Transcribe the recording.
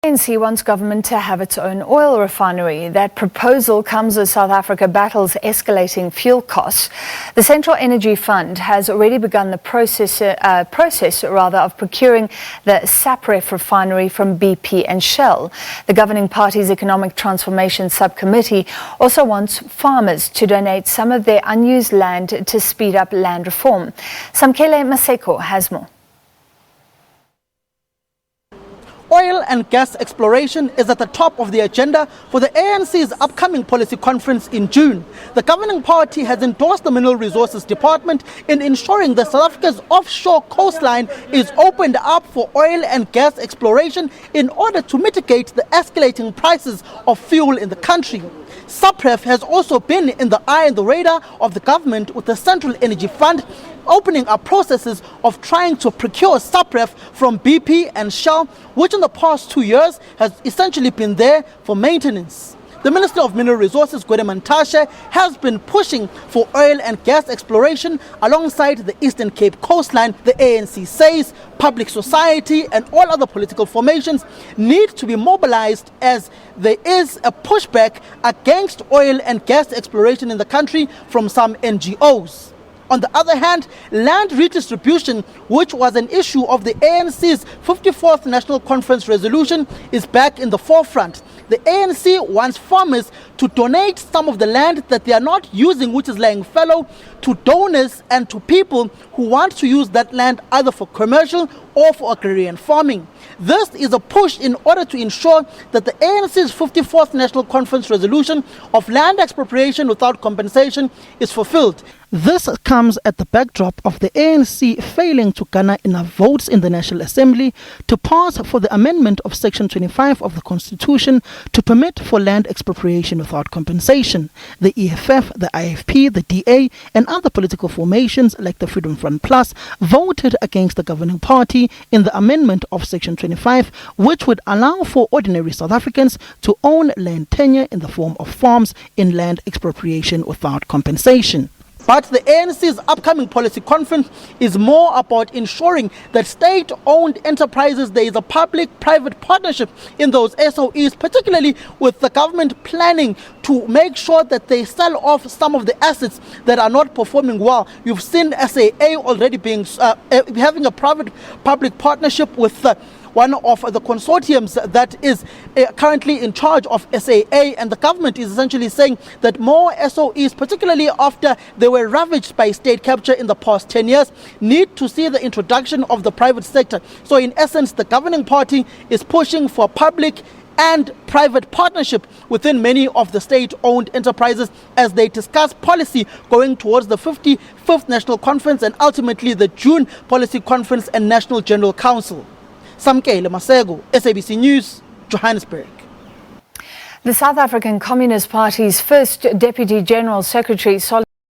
ANC wants government to have its own oil refinery. That proposal comes as South Africa battles escalating fuel costs. The Central Energy Fund has already begun the process of procuring the SAPREF refinery from BP and Shell. The governing party's Economic Transformation Subcommittee also wants farmers to donate some of their unused land to speed up land reform. Samkele Maseko has more. Oil and gas exploration is at the top of the agenda for the ANC's upcoming policy conference in June. The governing party has endorsed the Mineral Resources Department in ensuring that South Africa's offshore coastline is opened up for oil and gas exploration in order to mitigate the escalating prices of fuel in the country. SAPREF has also been in the eye and the radar of the government, with the Central Energy Fund opening up processes of trying to procure SAPREF from BP and Shell, which in the past 2 years has essentially been there for maintenance. The Minister of Mineral Resources, has been pushing for oil and gas exploration alongside the Eastern Cape coastline. The ANC says public society and all other political formations need to be mobilized, as there is a pushback against oil and gas exploration in the country from some NGOs. On the other hand, land redistribution, which was an issue of the ANC's 54th National Conference resolution, is back in the forefront. The ANC wants farmers to donate some of the land that they are not using, which is lying fallow, to donors and to people who want to use that land either for commercial or for agrarian farming. This is a push in order to ensure that the ANC's 54th National Conference resolution of land expropriation without compensation is fulfilled. This comes at the backdrop of the ANC failing to garner enough votes in the National Assembly to pass for the amendment of Section 25 of the Constitution to permit for land expropriation without compensation. The EFF, the IFP, the DA and other political formations like the Freedom Front Plus voted against the governing party in the amendment of Section 25, which would allow for ordinary South Africans to own land tenure in the form of farms in land expropriation without compensation. But the ANC's upcoming policy conference is more about ensuring that state-owned enterprises, there is a public-private partnership in those SOEs, particularly with the government planning to make sure that they sell off some of the assets that are not performing well. You've seen SAA already being having a private-public partnership with one of the consortiums that is currently in charge of SAA, and the government is essentially saying that more SOEs, particularly after they were ravaged by state capture in the past 10 years, need to see the introduction of the private sector. So in essence, the governing party is pushing for public and private partnership within many of the state-owned enterprises as they discuss policy going towards the 55th National Conference and ultimately the June Policy Conference and National General Council. Samkele Maseko, SABC News, Johannesburg. The South African Communist Party's first Deputy General Secretary